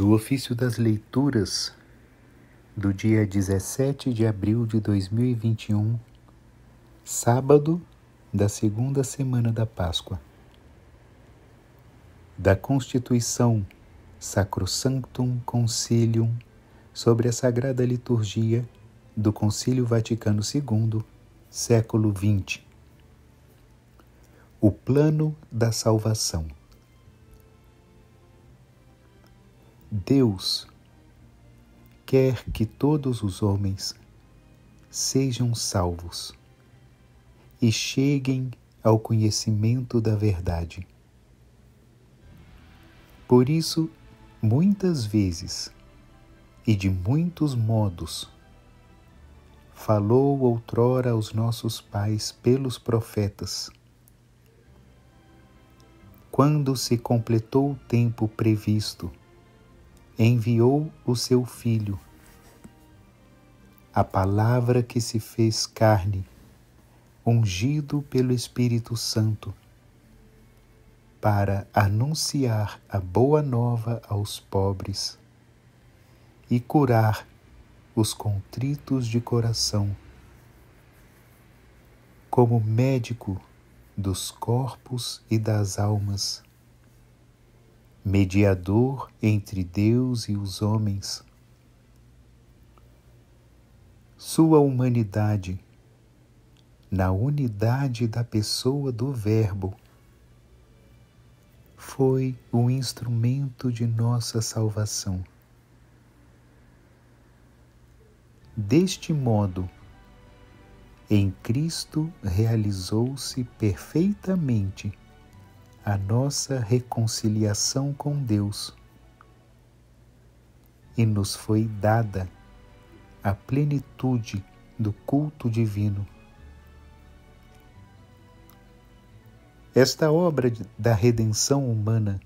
Do ofício das leituras do dia 17 de abril de 2021, sábado da segunda semana da Páscoa. Da Constituição Sacrosanctum Concilium sobre a Sagrada Liturgia do Concílio Vaticano II, século XX. O plano da salvação. Deus quer que todos os homens sejam salvos e cheguem ao conhecimento da verdade. Por isso, muitas vezes e de muitos modos, falou outrora aos nossos pais pelos profetas. Quando se completou o tempo previsto, enviou o seu Filho, a palavra que se fez carne, ungido pelo Espírito Santo, para anunciar a boa nova aos pobres e curar os contritos de coração, como médico dos corpos e das almas, mediador entre Deus e os homens. Sua humanidade, na unidade da pessoa do Verbo, foi o instrumento de nossa salvação. Deste modo, em Cristo realizou-se perfeitamente a nossa reconciliação com Deus e nos foi dada a plenitude do culto divino. Esta obra da redenção humana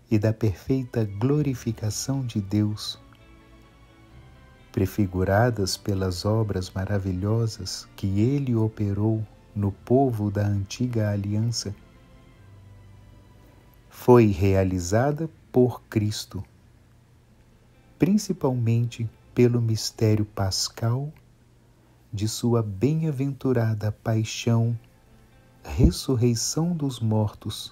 e da perfeita glorificação de Deus, prefiguradas pelas obras maravilhosas que Ele operou no povo da antiga aliança, foi realizada por Cristo, principalmente pelo mistério pascal de sua bem-aventurada paixão, ressurreição dos mortos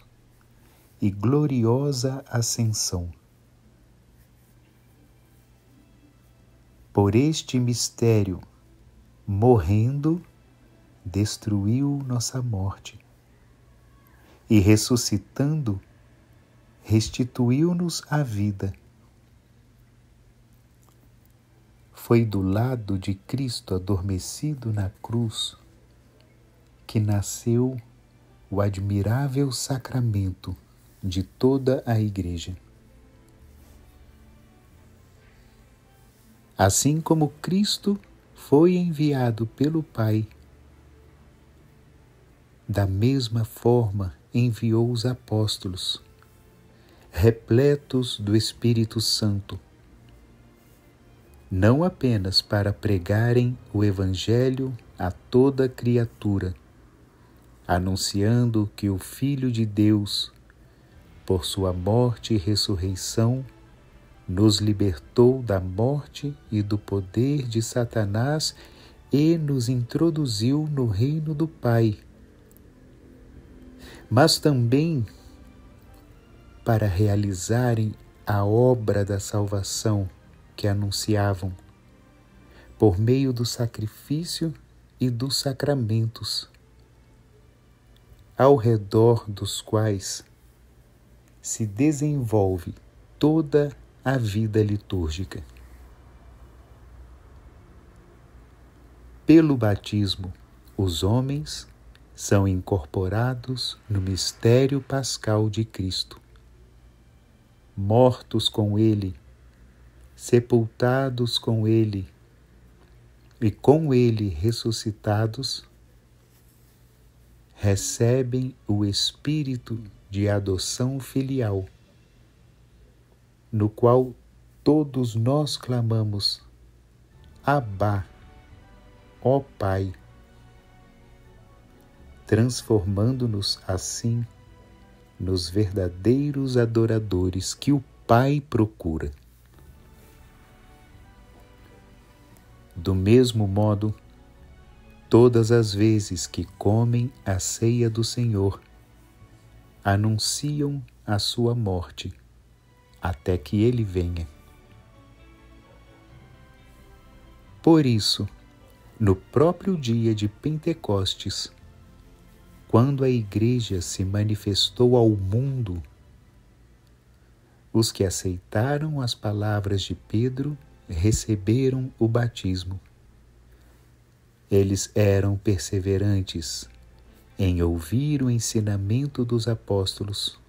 e gloriosa ascensão. Por este mistério, morrendo, destruiu nossa morte e ressuscitando, restituiu-nos a vida. Foi do lado de Cristo adormecido na cruz que nasceu o admirável sacramento de toda a Igreja. Assim como Cristo foi enviado pelo Pai, da mesma forma enviou os apóstolos, repletos do Espírito Santo, não apenas para pregarem o Evangelho a toda criatura, anunciando que o Filho de Deus, por sua morte e ressurreição, nos libertou da morte e do poder de Satanás e nos introduziu no reino do Pai, mas também para realizarem a obra da salvação que anunciavam, por meio do sacrifício e dos sacramentos, ao redor dos quais se desenvolve toda a vida litúrgica. Pelo batismo, os homens são incorporados no mistério pascal de Cristo, mortos com Ele, sepultados com Ele e com Ele ressuscitados, recebem o Espírito de adoção filial, no qual todos nós clamamos: Abba, ó Pai, transformando-nos assim nos verdadeiros adoradores que o Pai procura. Do mesmo modo, todas as vezes que comem a ceia do Senhor, anunciam a sua morte, até que Ele venha. Por isso, no próprio dia de Pentecostes, quando a Igreja se manifestou ao mundo, os que aceitaram as palavras de Pedro receberam o batismo. Eles eram perseverantes em ouvir o ensinamento dos apóstolos,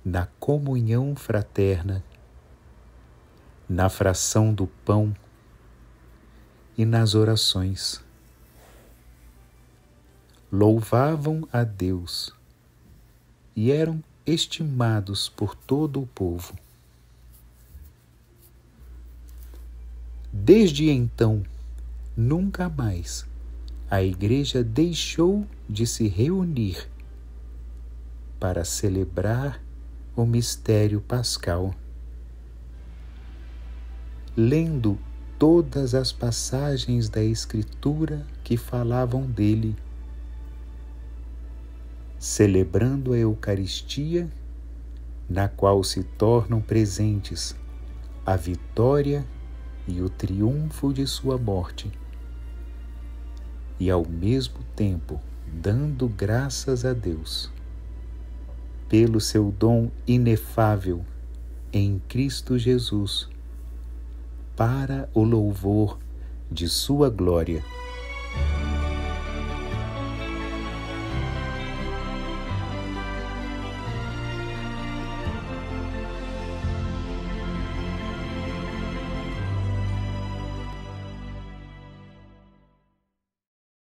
na comunhão fraterna, na fração do pão e nas orações. Louvavam a Deus e eram estimados por todo o povo. Desde então, nunca mais a Igreja deixou de se reunir para celebrar o mistério pascal, lendo todas as passagens da Escritura que falavam dele, celebrando a Eucaristia, na qual se tornam presentes a vitória e o triunfo de sua morte, e ao mesmo tempo dando graças a Deus pelo seu dom inefável em Cristo Jesus, para o louvor de sua glória.